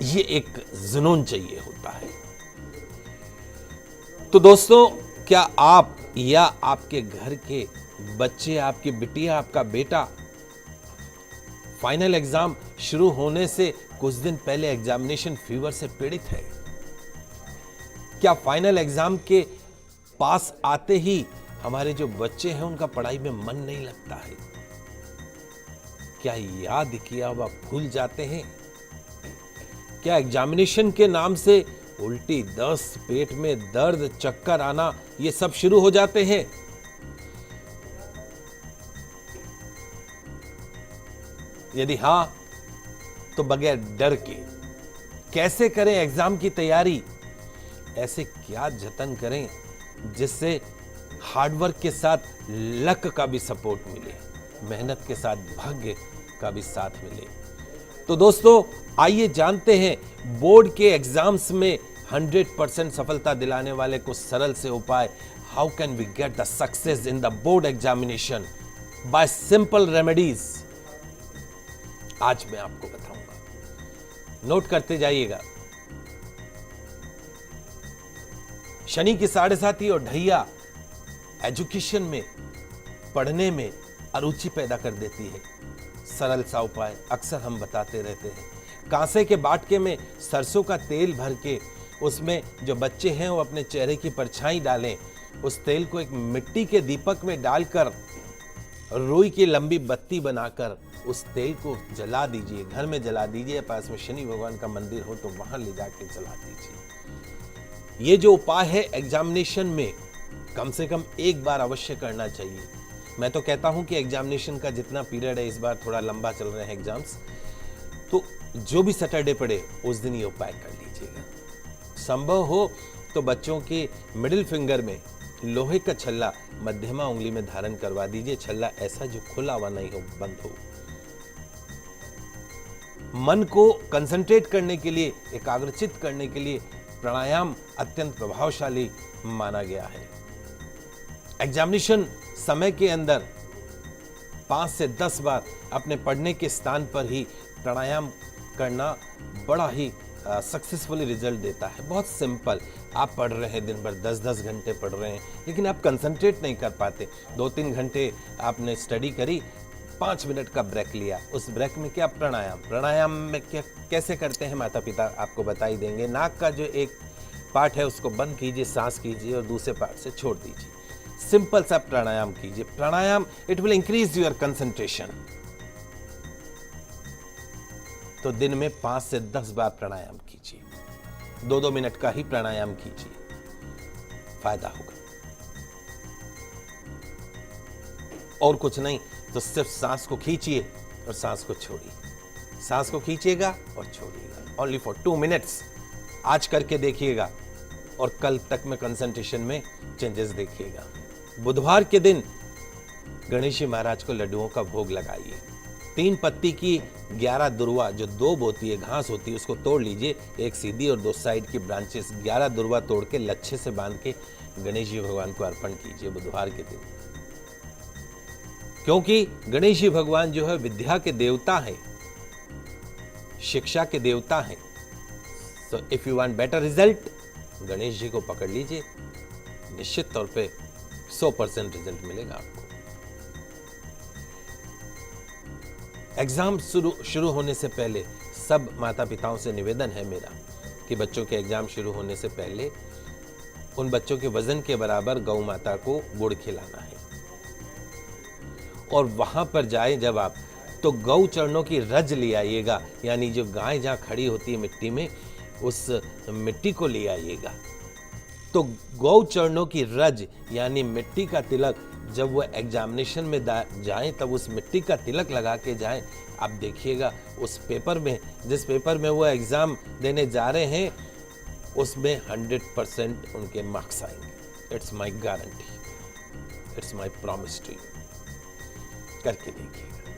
ये एक जुनून चाहिए होता है। तो दोस्तों, क्या आप या आपके घर के बच्चे, आपकी बिटिया, आपका बेटा फाइनल एग्जाम शुरू होने से कुछ दिन पहले एग्जामिनेशन फीवर से पीड़ित है? क्या फाइनल एग्जाम के पास आते ही हमारे जो बच्चे हैं उनका पढ़ाई में मन नहीं लगता है? क्या याद किया हुआ भूल जाते हैं? क्या एग्जामिनेशन के नाम से उल्टी, दस्त, पेट में दर्द, चक्कर आना, ये सब शुरू हो जाते हैं? यदि हां, तो बगैर डर के कैसे करें एग्जाम की तैयारी? ऐसे क्या जतन करें जिससे हार्डवर्क के साथ लक का भी सपोर्ट मिले, मेहनत के साथ भाग्य का भी साथ मिले? तो दोस्तों, आइए जानते हैं बोर्ड के एग्जाम्स में 100% सफलता दिलाने वाले कुछ सरल से उपाय। How can we get the success in the board examination by simple remedies, आज मैं आपको बताऊंगा। नोट करते जाइएगा। शनि की 7.5 और ढैया एजुकेशन में, पढ़ने में अरुचि पैदा कर देती है। सरल सा उपाय अक्सर हम बताते रहते हैं। कांसे के बाटके में सरसों का तेल भर के उसमें जो बच्चे हैं वो अपने चेहरे की परछाई डालें। उस तेल को एक मिट्टी के दीपक में डालकर रुई की लंबी बत्ती बनाकर उस तेल को जला दीजिए, घर में जला दीजिए। पास में शनि भगवान का मंदिर हो तो वहां ले जाके जला दीजिए। ये जो उपाय है एग्जामिनेशन में कम से कम एक बार अवश्य करना चाहिए। मैं तो कहता हूं कि एग्जामिनेशन का जितना पीरियड है, इस बार थोड़ा लंबा चल रहे हैं एग्जाम्स, तो जो भी सैटरडे पड़े उस दिन ये उपाय कर लीजिएगा। संभव हो तो बच्चों के मिडिल फिंगर में लोहे का छल्ला मध्यमा उंगली में धारण करवा दीजिए। छल्ला ऐसा जो खुला हुआ नहीं हो, बंद हो। मन को कंसंट्रेट करने के लिए, एकाग्रचित करने के लिए प्राणायाम अत्यंत प्रभावशाली माना गया है। एग्जामिनेशन समय के अंदर 5 से 10 बार अपने पढ़ने के स्थान पर ही प्राणायाम करना बड़ा ही सक्सेसफुली रिजल्ट देता है। बहुत सिंपल। आप पढ़ रहे हैं दिन भर, 10-10 घंटे पढ़ रहे हैं, लेकिन आप कंसंट्रेट नहीं कर पाते। 2-3 घंटे आपने स्टडी करी, 5 मिनट का ब्रेक लिया। उस ब्रेक में क्या? प्राणायाम में क्या कैसे करते हैं माता पिता आपको बता ही देंगे। नाक का जो एक पार्ट है उसको बंद कीजिए, सांस कीजिए और दूसरे पार्ट से छोड़ दीजिए। सिंपल सा प्राणायाम कीजिए। Pranayama it will increase your concentration. तो दिन में 5 से 10 बार प्राणायाम कीजिए। 2-2 मिनट का ही प्राणायाम कीजिए, फायदा होगा। और कुछ नहीं तो सिर्फ सांस को खींचिए और सांस को छोड़िए। सांस को खींचिएगा और छोड़िएगा, ओनली फॉर 2 मिनट्स। आज करके देखिएगा और कल तक में कंसंट्रेशन में चेंजेस देखिएगा। बुधवार के दिन गणेश जी महाराज को लड्डुओं का भोग लगाइए। 3 पत्ती की 11 दुर्वा, जो 2 बोती है घास होती है, उसको तोड़ लीजिए। एक सीधी और 2 साइड की ब्रांचेस, 11 दुर्वा तोड़ के लच्छे से बांध के गणेश जी भगवान को अर्पण कीजिए बुधवार के दिन। क्योंकि गणेश जी भगवान जो है विद्या के देवता हैं, शिक्षा के देवता हैं। So if you want better result, Ganesh ji को पकड़ लीजिए, निश्चित तौर पे 100% रिजल्ट मिलेगा आपको। एग्जाम शुरू होने से पहले सब माता पिताओं से निवेदन है मेरा कि बच्चों के एग्जाम शुरू होने से पहले उन बच्चों के वजन के बराबर गौ माता को गुड़ खिलाना है। और वहां पर जाए जब आप, तो गौ चरणों की रज ले आइएगा, यानी जो गाय जहां खड़ी होती है मिट्टी में, उस मिट्टी को ले आइएगा। तो गौ चरणों की रज यानी मिट्टी का तिलक, जब वो एग्जामिनेशन में जाएं तब उस मिट्टी का तिलक लगा के जाएं। आप देखिएगा उस पेपर में, जिस पेपर में वो एग्जाम देने जा रहे हैं, उसमें 100% उनके मार्क्स आएंगे। It's my guarantee, it's my promise to you. करके देखिएगा।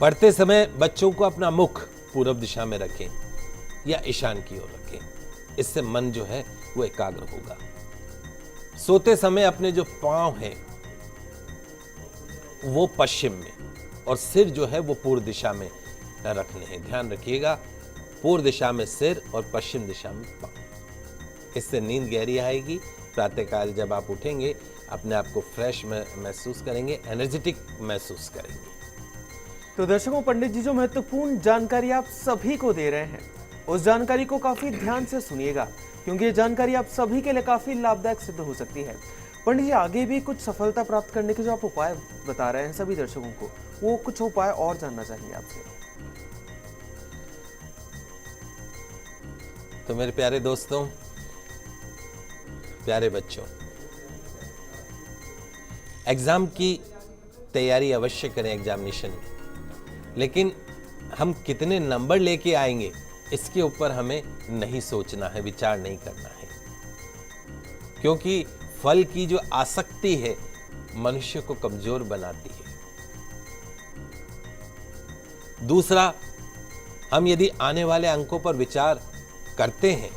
पढ़ते समय बच्चों को अपना मुख पूर्व दिशा में रखें या ईशान की ओर रखें। इससे मन जो है वो एकाग्र होगा। सोते समय अपने जो पांव हैं वो पश्चिम में और सिर जो है वो पूर्व दिशा में, रखने हैं। ध्यान रखिएगा, पूर्व दिशा में सिर और पश्चिम दिशा में पाँव। इससे नींद गहरी आएगी। प्रातःकाल जब आप उठेंगे अपने आप को फ्रेश महसूस करेंगे, एनर्जेटिक महसूस करेंगे। तो दर्शकों, पंडित जी जो महत्वपूर्ण जानकारी आप सभी को दे रहे हैं, उस जानकारी को काफी ध्यान से सुनिएगा, क्योंकि ये जानकारी आप सभी के लिए काफी लाभदायक सिद्ध हो सकती है। पंडित जी, आगे भी कुछ सफलता प्राप्त करने के जो आप उपाय बता रहे हैं सभी दर्शकों को, वो कुछ उपाय और जानना चाहिए आपसे। तो मेरे प्यारे दोस्तों, प्यारे बच्चों, एग्जाम की तैयारी अवश्य करें एग्जामिनेशन में, लेकिन हम कितने नंबर लेके आएंगे इसके ऊपर हमें नहीं सोचना है, विचार नहीं करना है, क्योंकि फल की जो आसक्ति है मनुष्य को कमजोर बनाती है। दूसरा, हम यदि आने वाले अंकों पर विचार करते हैं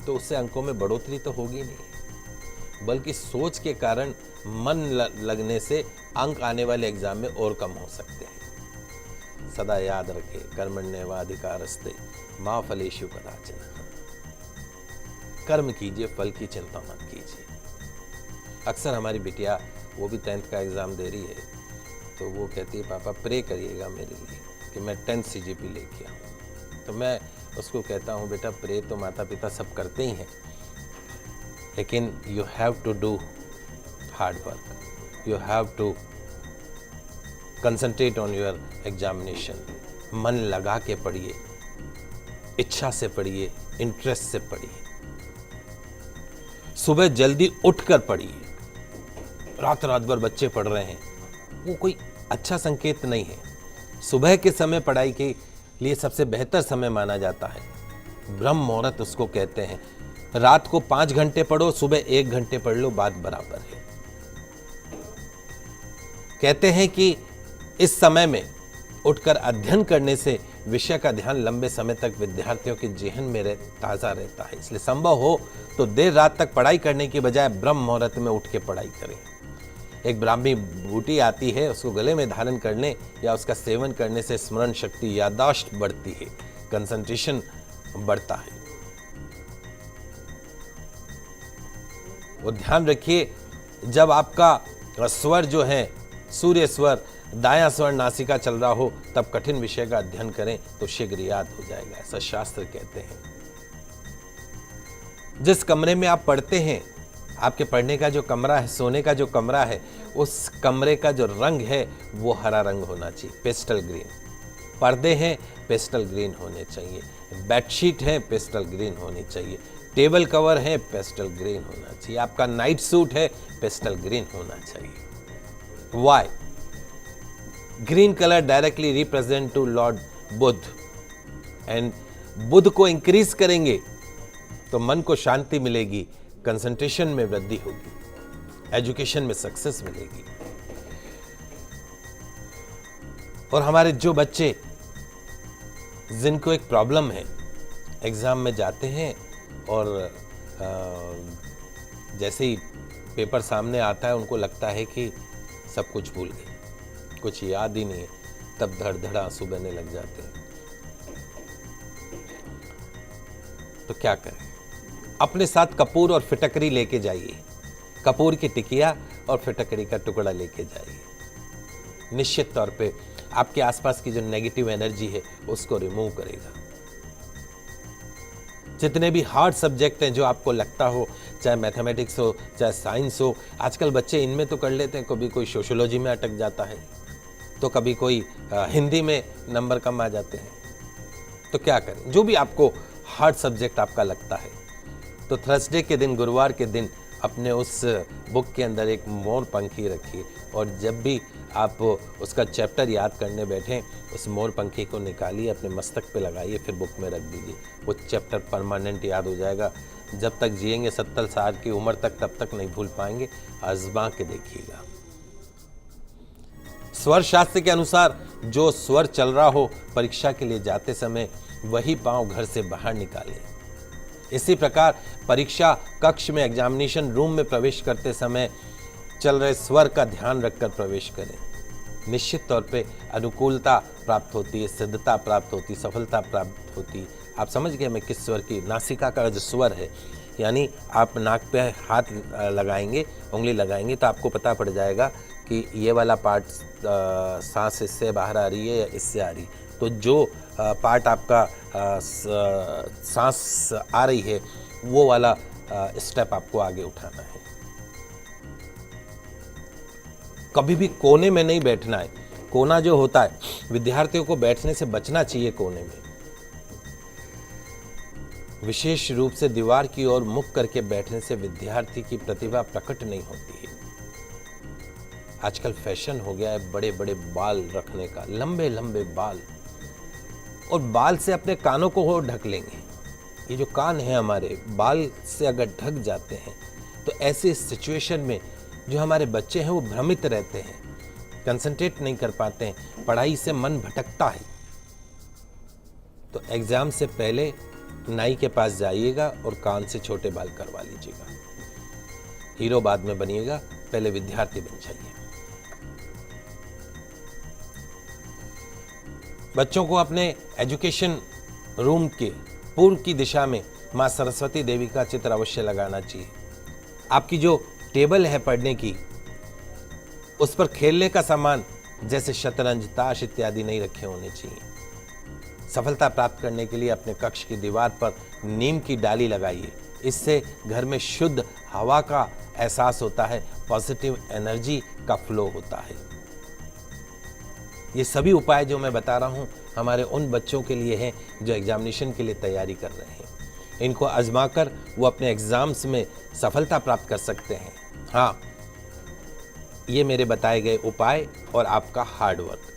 तो उससे अंकों में बढ़ोतरी तो होगी नहीं, बल्कि सोच के कारण मन लगने से अंक आने वाले एग्जाम में और कम हो सकते हैं। सदा याद रखें, कर्मण्येवाधिकारस्ते मा फलेषु कदाचन। कर्म कीजिए, फल की चिंता मत कीजिए। अक्सर हमारी बिटिया, वो भी 10th का एग्जाम दे रही है, तो वो कहती है पापा प्रे करिएगा मेरे लिए कि मैं 10 CGP लेके आऊँ। तो मैं उसको कहता हूँ बेटा, प्रे तो माता पिता सब करते ही हैं, लेकिन you have to do hard work, you have to concentrate on your examination. मन लगा के पढ़िए, इच्छा से पढ़िए, इंटरेस्ट से पढ़िए। सुबह जल्दी उठकर पढ़िए। रात भर बच्चे पढ़ रहे हैं, वो कोई अच्छा संकेत नहीं है। सुबह के समय पढ़ाई के लिए सबसे बेहतर समय माना जाता है, ब्रह्म मुहूर्त उसको कहते हैं। रात को 5 घंटे पढ़ो, सुबह 1 घंटे पढ़ लो, बात बराबर है। कहते हैं कि इस समय में उठकर अध्ययन करने से विषय का ध्यान लंबे समय तक विद्यार्थियों के जेहन में ताजा रहता है। इसलिए संभव हो तो देर रात तक पढ़ाई करने की बजाय ब्रह्म मुहूर्त में उठ के पढ़ाई करें। एक ब्राह्मी बूटी आती है, उसको गले में धारण करने या उसका सेवन करने से स्मरण शक्ति, याददाश्त बढ़ती है, कंसंट्रेशन बढ़ता है। वो ध्यान रखिए, जब आपका स्वर जो है सूर्य स्वर, दायां स्वर नासिका चल रहा हो, तब कठिन विषय का अध्ययन करें तो शीघ्र याद हो जाएगा, ऐसा शास्त्र कहते हैं। जिस कमरे में आप पढ़ते हैं, आपके पढ़ने का जो कमरा है, सोने का जो कमरा है, उस कमरे का जो रंग है वो हरा रंग होना चाहिए, पेस्टल ग्रीन। पर्दे हैं, पेस्टल ग्रीन होने चाहिए। बेडशीट है, पेस्टल ग्रीन होनी चाहिए। टेबल कवर है, पेस्टल ग्रीन होना चाहिए। आपका नाइट सूट है, पेस्टल ग्रीन होना चाहिए। Why? Green colour directly represent to lord Buddha, एंड बुद्ध को इंक्रीज करेंगे तो मन को शांति मिलेगी, कंसंट्रेशन में वृद्धि होगी, एजुकेशन में सक्सेस मिलेगी। और हमारे जो बच्चे जिनको एक प्रॉब्लम है, एग्जाम में जाते हैं और जैसे ही पेपर सामने आता है उनको लगता है कि सब कुछ भूल गए, कुछ याद ही नहीं है, तब धड़-धड़ आंसू बहने लग जाते हैं। तो क्या करें? अपने साथ कपूर और फिटकरी लेके जाइए। कपूर की टिकिया और फिटकरी का टुकड़ा लेके जाइए। निश्चित तौर पे आपके आसपास की जो नेगेटिव एनर्जी है उसको रिमूव करेगा। जितने भी हार्ड सब्जेक्ट हैं जो आपको लगता हो, चाहे मैथमेटिक्स हो, चाहे साइंस हो, आजकल बच्चे इनमें तो कर लेते हैं, कभी कोई सोशियोलॉजी में अटक जाता है, तो कभी कोई हिंदी में नंबर कम आ जाते हैं। तो क्या करें? जो भी आपको हार्ड सब्जेक्ट आपका लगता है, तो थर्सडे के दिन, गुरुवार के दिन अपने उस बुक के अंदर एक मोर पंखी रखिए, और जब भी आप उसका चैप्टर याद करने बैठें, उस मोर पंखी को निकालिए, अपने मस्तक पे लगाइए, फिर बुक में रख दीजिए। वो चैप्टर परमानेंट याद हो जाएगा। जब तक जिएंगे 70 साल की उम्र तक, तब तक नहीं भूल पाएंगे। आजमा के देखिएगा। स्वर शास्त्र के अनुसार जो स्वर चल रहा हो, परीक्षा के लिए जाते समय वही पांव घर से बाहर निकालें। इसी प्रकार परीक्षा कक्ष में, एग्जामिनेशन रूम में प्रवेश करते समय चल रहे स्वर का ध्यान रखकर प्रवेश करें। निश्चित तौर पे अनुकूलता प्राप्त होती है, सिद्धता प्राप्त होती, सफलता प्राप्त होती। आप समझ गए मैं किस स्वर की, नासिका का जो स्वर है, यानी आप नाक पे हाथ लगाएंगे, उंगली लगाएंगे तो आपको पता पड़ जाएगा कि ये वाला पार्ट सांस इससे बाहर आ रही है या इससे आ रही। तो जो पार्ट आपका सांस आ रही है वो वाला स्टेप आपको आगे उठाना है। कभी भी कोने में नहीं बैठना है। कोना जो होता है, विद्यार्थियों को बैठने से बचना चाहिए कोने में। विशेष रूप से दीवार की ओर मुख करके बैठने से विद्यार्थी की प्रतिभा प्रकट नहीं होती है। आजकल फैशन हो गया है बड़े बड़े बाल रखने का, लंबे लंबे बाल, और बाल से अपने कानों को हो ढक लेंगे। ये जो कान है हमारे, बाल से अगर ढक जाते हैं तो ऐसे सिचुएशन में जो हमारे बच्चे हैं वो भ्रमित रहते हैं, कंसंट्रेट नहीं कर पाते हैं, पढ़ाई से मन भटकता है। तो एग्जाम से पहले नाई के पास जाइएगा और कान से छोटे बाल करवा लीजिएगा। हीरो बाद में बनिएगा, पहले विद्यार्थी बन जाइए। बच्चों को अपने एजुकेशन रूम के पूर्व की दिशा में मां सरस्वती देवी का चित्र अवश्य लगाना चाहिए। आपकी जो टेबल है पढ़ने की, उस पर खेलने का सामान जैसे शतरंज, ताश इत्यादि नहीं रखे होने चाहिए। सफलता प्राप्त करने के लिए अपने कक्ष की दीवार पर नीम की डाली लगाइए। इससे घर में शुद्ध हवा का एहसास होता है, पॉजिटिव एनर्जी का फ्लो होता है। ये सभी उपाय जो मैं बता रहा हूँ हमारे उन बच्चों के लिए हैं जो एग्जामिनेशन के लिए तैयारी कर रहे हैं। इनको आजमाकर वो अपने एग्जाम्स में सफलता प्राप्त कर सकते हैं। हाँ, ये मेरे बताए गए उपाय और आपका हार्ड वर्क।